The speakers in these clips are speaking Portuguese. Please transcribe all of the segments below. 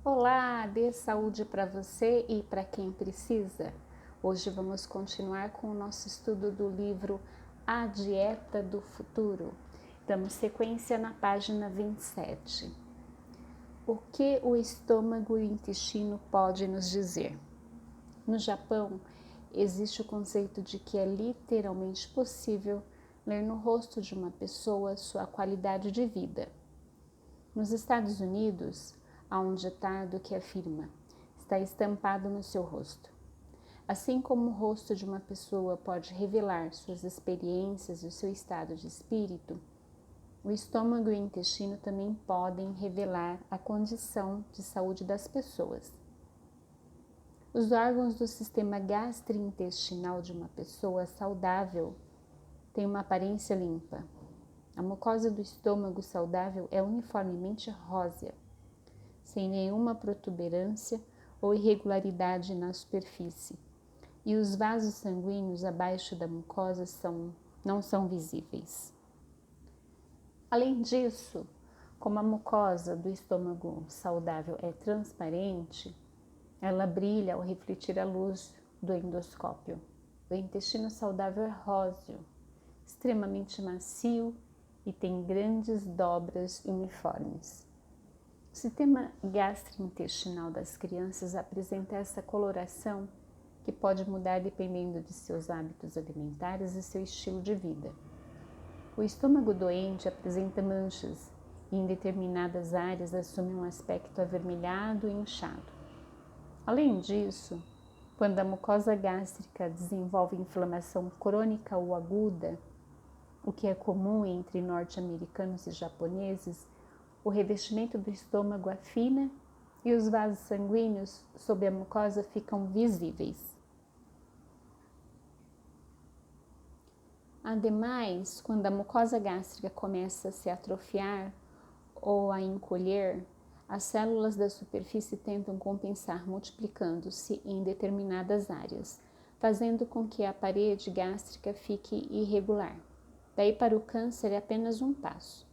Olá, dê saúde para você e para quem precisa. Hoje vamos continuar com o nosso estudo do livro A Dieta do Futuro. Damos sequência na página 27. O que o estômago e o intestino podem nos dizer? No Japão, existe o conceito de que é literalmente possível ler no rosto de uma pessoa sua qualidade de vida. Nos Estados Unidos, há um ditado que afirma: está estampado no seu rosto. Assim como o rosto de uma pessoa pode revelar suas experiências e o seu estado de espírito, o estômago e o intestino também podem revelar a condição de saúde das pessoas. Os órgãos do sistema gastrointestinal de uma pessoa saudável têm uma aparência limpa. A mucosa do estômago saudável é uniformemente rósea, sem nenhuma protuberância ou irregularidade na superfície, e os vasos sanguíneos abaixo da mucosa não são visíveis. Além disso, como a mucosa do estômago saudável é transparente, ela brilha ao refletir a luz do endoscópio. O intestino saudável é róseo, extremamente macio e tem grandes dobras uniformes. O sistema gastrointestinal das crianças apresenta essa coloração que pode mudar dependendo de seus hábitos alimentares e seu estilo de vida. O estômago doente apresenta manchas e em determinadas áreas assume um aspecto avermelhado e inchado. Além disso, quando a mucosa gástrica desenvolve inflamação crônica ou aguda, o que é comum entre norte-americanos e japoneses, o revestimento do estômago afina e os vasos sanguíneos sob a mucosa ficam visíveis. Ademais, quando a mucosa gástrica começa a se atrofiar ou a encolher, as células da superfície tentam compensar multiplicando-se em determinadas áreas, fazendo com que a parede gástrica fique irregular. Daí para o câncer é apenas um passo.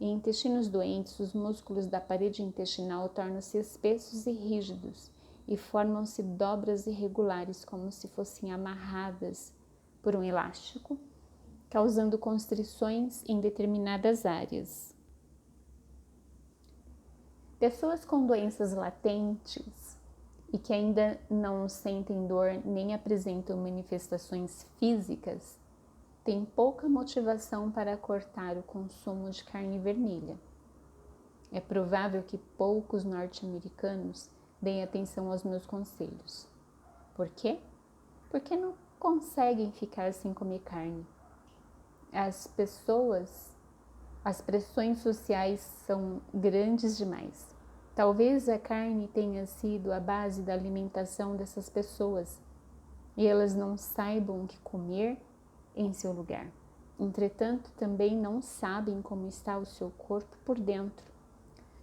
Em intestinos doentes, os músculos da parede intestinal tornam-se espessos e rígidos e formam-se dobras irregulares como se fossem amarradas por um elástico, causando constrições em determinadas áreas. Pessoas com doenças latentes e que ainda não sentem dor nem apresentam manifestações físicas têm pouca motivação para cortar o consumo de carne vermelha. É provável que poucos norte-americanos deem atenção aos meus conselhos. Por quê? Porque não conseguem ficar sem comer carne. As pressões sociais são grandes demais. Talvez a carne tenha sido a base da alimentação dessas pessoas e elas não saibam o que comer em seu lugar. Entretanto, também não sabem como está o seu corpo por dentro.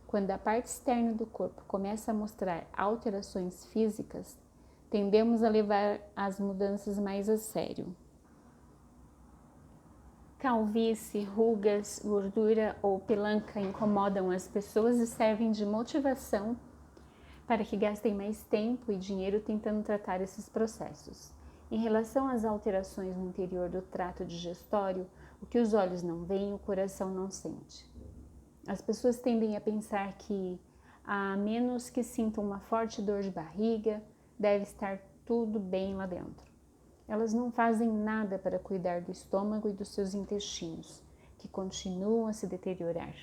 Quando a parte externa do corpo começa a mostrar alterações físicas, tendemos a levar as mudanças mais a sério. Calvície, rugas, gordura ou pelanca incomodam as pessoas e servem de motivação para que gastem mais tempo e dinheiro tentando tratar esses processos. Em relação às alterações no interior do trato digestório, o que os olhos não veem, o coração não sente. As pessoas tendem a pensar que, a menos que sintam uma forte dor de barriga, deve estar tudo bem lá dentro. Elas não fazem nada para cuidar do estômago e dos seus intestinos, que continuam a se deteriorar.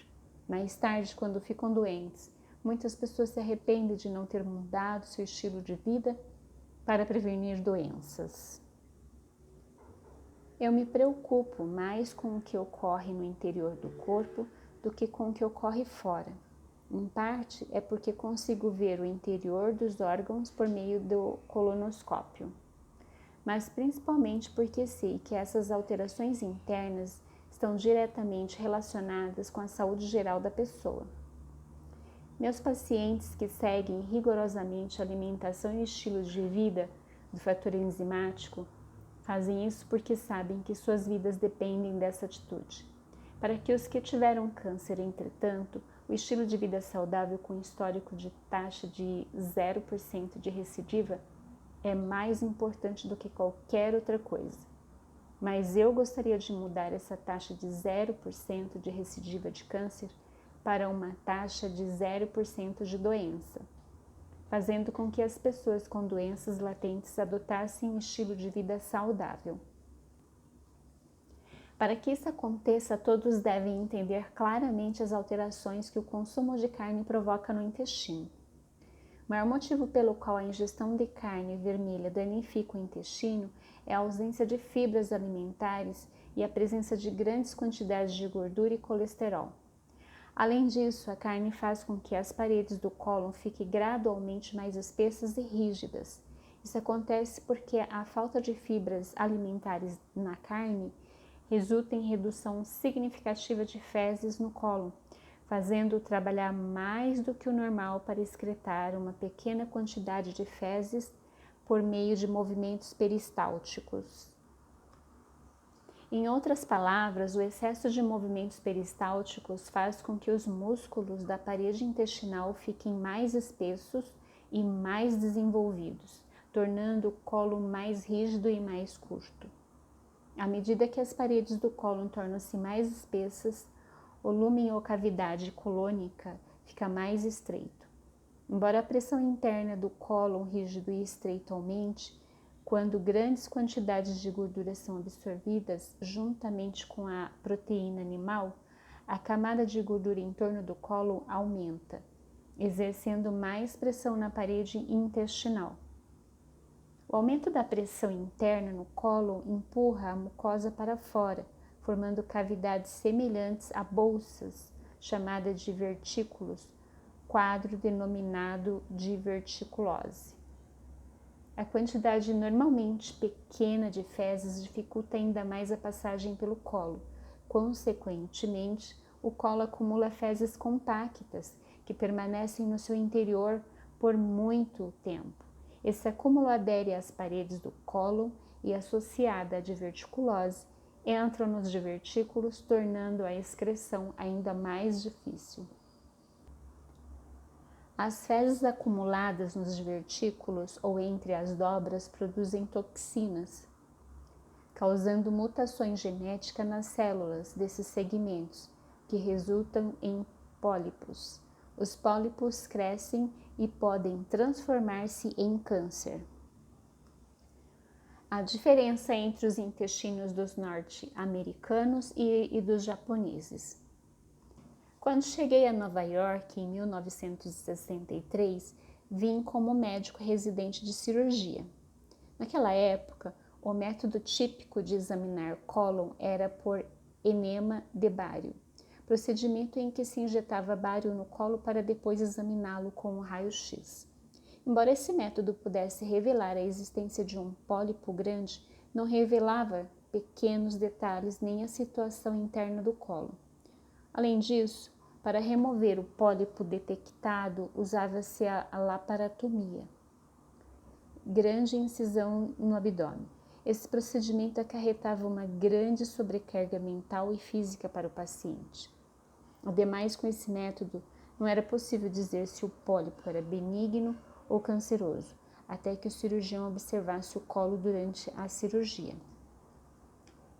Mais tarde, quando ficam doentes, muitas pessoas se arrependem de não ter mudado seu estilo de vida para prevenir doenças. Eu me preocupo mais com o que ocorre no interior do corpo do que com o que ocorre fora. Em parte é porque consigo ver o interior dos órgãos por meio do colonoscópio, mas principalmente porque sei que essas alterações internas estão diretamente relacionadas com a saúde geral da pessoa. Meus pacientes que seguem rigorosamente a alimentação e estilo de vida do fator enzimático fazem isso porque sabem que suas vidas dependem dessa atitude. Para que os que tiveram câncer, entretanto, O estilo de vida saudável com histórico de taxa de 0% de recidiva é mais importante do que qualquer outra coisa. Mas eu gostaria de mudar essa taxa de 0% de recidiva de câncer para uma taxa de 0% de doença, fazendo com que as pessoas com doenças latentes adotassem um estilo de vida saudável. Para que isso aconteça, todos devem entender claramente as alterações que o consumo de carne provoca no intestino. O maior motivo pelo qual a ingestão de carne vermelha danifica o intestino é a ausência de fibras alimentares e a presença de grandes quantidades de gordura e colesterol. Além disso, a carne faz com que as paredes do cólon fiquem gradualmente mais espessas e rígidas. Isso acontece porque a falta de fibras alimentares na carne resulta em redução significativa de fezes no cólon, fazendo-o trabalhar mais do que o normal para excretar uma pequena quantidade de fezes por meio de movimentos peristálticos. Em outras palavras, o excesso de movimentos peristálticos faz com que os músculos da parede intestinal fiquem mais espessos e mais desenvolvidos, tornando o cólon mais rígido e mais curto. À medida que as paredes do cólon tornam-se mais espessas, o lumen ou cavidade colônica fica mais estreito. Embora a pressão interna do cólon rígido e estreito aumente, quando grandes quantidades de gordura são absorvidas juntamente com a proteína animal, a camada de gordura em torno do cólon aumenta, exercendo mais pressão na parede intestinal. O aumento da pressão interna no cólon empurra a mucosa para fora, formando cavidades semelhantes a bolsas, chamadas de vertículos, quadro denominado diverticulose. A quantidade normalmente pequena de fezes dificulta ainda mais a passagem pelo colo. Consequentemente, o colo acumula fezes compactas, que permanecem no seu interior por muito tempo. Esse acúmulo adere às paredes do cólon e, associada à diverticulose, entra nos divertículos, tornando a excreção ainda mais difícil. As fezes acumuladas nos divertículos ou entre as dobras produzem toxinas, causando mutações genéticas nas células desses segmentos, que resultam em pólipos. Os pólipos crescem e podem transformar-se em câncer. A diferença entre os intestinos dos norte-americanos e dos japoneses. Quando cheguei a Nova York em 1963, vim como médico residente de cirurgia. Naquela época, o método típico de examinar cólon era por enema de bário, procedimento em que se injetava bário no colo para depois examiná-lo com um raio-x. Embora esse método pudesse revelar a existência de um pólipo grande, não revelava pequenos detalhes nem a situação interna do colo. Além disso, para remover o pólipo detectado, usava-se a laparotomia, grande incisão no abdômen. Esse procedimento acarretava uma grande sobrecarga mental e física para o paciente. Ademais, com esse método, não era possível dizer se o pólipo era benigno ou canceroso, até que o cirurgião observasse o colo durante a cirurgia.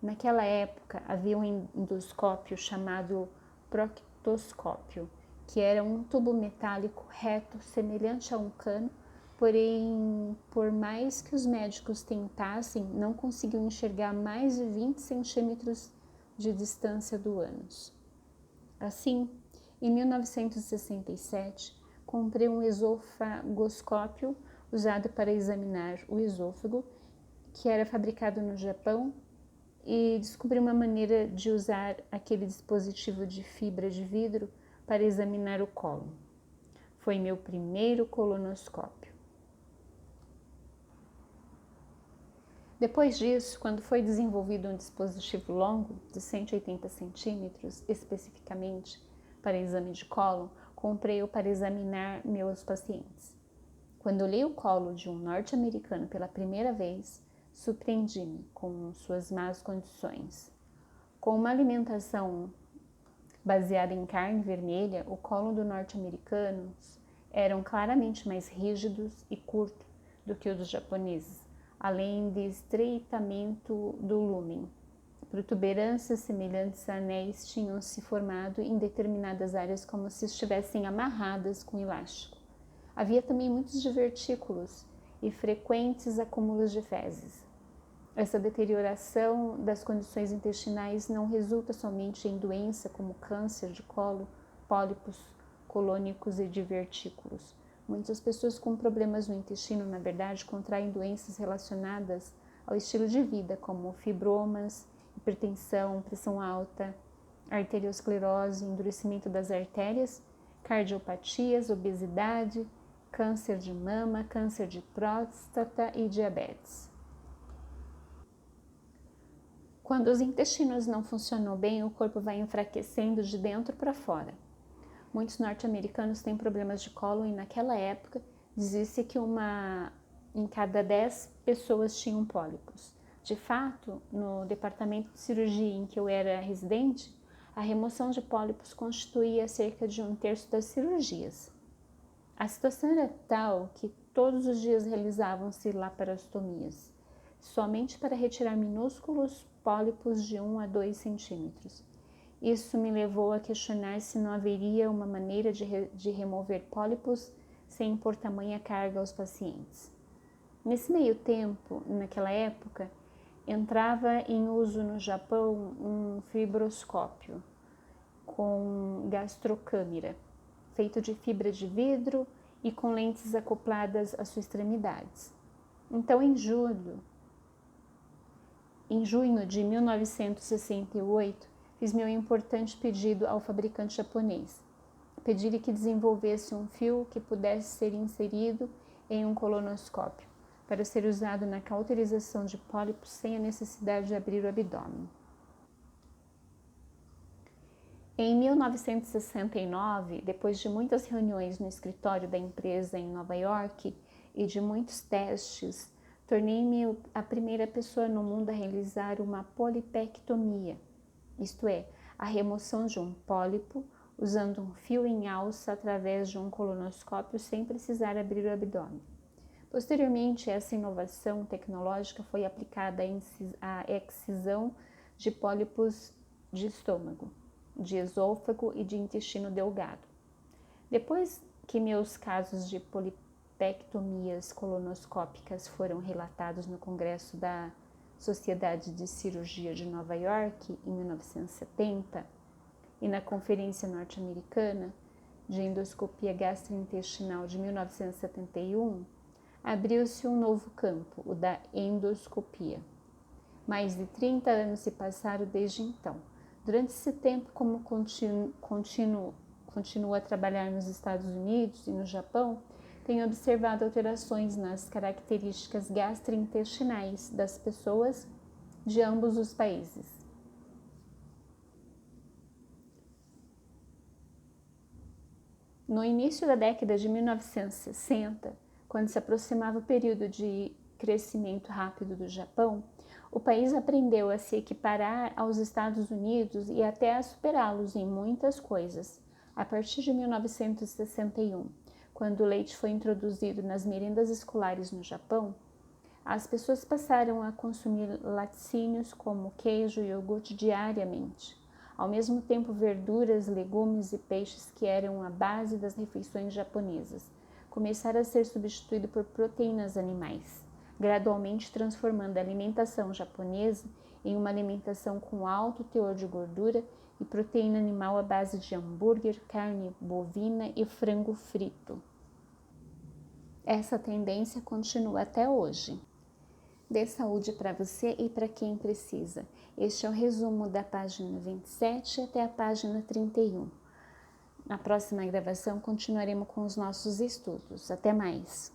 Naquela época, havia um endoscópio chamado proctoscópio, que era um tubo metálico reto, semelhante a um cano, porém, por mais que os médicos tentassem, não conseguiam enxergar mais de 20 centímetros de distância do ânus. Assim, em 1967, comprei um esofagoscópio usado para examinar o esôfago, que era fabricado no Japão, e descobri uma maneira de usar aquele dispositivo de fibra de vidro para examinar o cólon. Foi meu primeiro colonoscópio. Depois disso, quando foi desenvolvido um dispositivo longo, de 180 centímetros, especificamente para exame de cólon, comprei-o para examinar meus pacientes. Quando olhei o colo de um norte-americano pela primeira vez, surpreendi-me com suas más condições. Com uma alimentação Baseado em carne vermelha, o colo do norte-americanos eram claramente mais rígidos e curtos do que os dos japoneses, além de estreitamento do lúmen. Protuberâncias semelhantes a anéis tinham se formado em determinadas áreas como se estivessem amarradas com elástico. Havia também muitos divertículos e frequentes acúmulos de fezes. Essa deterioração das condições intestinais não resulta somente em doença como câncer de colo, pólipos colônicos e divertículos. Muitas pessoas com problemas no intestino, na verdade, contraem doenças relacionadas ao estilo de vida, como fibromas, hipertensão, pressão alta, arteriosclerose, endurecimento das artérias, cardiopatias, obesidade, câncer de mama, câncer de próstata e diabetes. Quando os intestinos não funcionam bem, o corpo vai enfraquecendo de dentro para fora. Muitos norte-americanos têm problemas de colo e naquela época dizia-se que 1 em cada 10 pessoas tinham pólipos. De fato, no departamento de cirurgia em que eu era residente, a remoção de pólipos constituía cerca de 1/3 das cirurgias. A situação era tal que todos os dias realizavam-se laparostomias, somente para retirar minúsculos pólipos de 1 a 2 centímetros. Isso me levou a questionar se não haveria uma maneira de remover pólipos sem impor tamanha carga aos pacientes. Nesse meio tempo, naquela época, entrava em uso no Japão um fibroscópio com gastrocâmera, feito de fibra de vidro e com lentes acopladas às suas extremidades. Então, em junho de 1968, fiz meu importante pedido ao fabricante japonês. Pedi-lhe que desenvolvesse um fio que pudesse ser inserido em um colonoscópio, para ser usado na cauterização de pólipos sem a necessidade de abrir o abdômen. Em 1969, depois de muitas reuniões no escritório da empresa em Nova York e de muitos testes, tornei-me a primeira pessoa no mundo a realizar uma polipectomia, isto é, a remoção de um pólipo usando um fio em alça através de um colonoscópio sem precisar abrir o abdômen. Posteriormente, essa inovação tecnológica foi aplicada à excisão de pólipos de estômago, de esôfago e de intestino delgado. Depois que meus casos de polipectomias colonoscópicas foram relatados no Congresso da Sociedade de Cirurgia de Nova York, em 1970, e na Conferência Norte-Americana de Endoscopia Gastrointestinal de 1971, abriu-se um novo campo, o da endoscopia. Mais de 30 anos se passaram desde então. Durante esse tempo, como continuo a trabalhar nos Estados Unidos e no Japão, tenho observado alterações nas características gastrointestinais das pessoas de ambos os países. No início da década de 1960, quando se aproximava o período de crescimento rápido do Japão, o país aprendeu a se equiparar aos Estados Unidos e até a superá-los em muitas coisas. A partir de 1961, quando o leite foi introduzido nas merendas escolares no Japão, as pessoas passaram a consumir laticínios como queijo e iogurte diariamente. Ao mesmo tempo, verduras, legumes e peixes que eram a base das refeições japonesas começaram a ser substituídos por proteínas animais, gradualmente transformando a alimentação japonesa em uma alimentação com alto teor de gordura e proteína animal à base de hambúrguer, carne bovina e frango frito. Essa tendência continua até hoje. Dê saúde para você e para quem precisa. Este é o resumo da página 27 até a página 31. Na próxima gravação continuaremos com os nossos estudos. Até mais!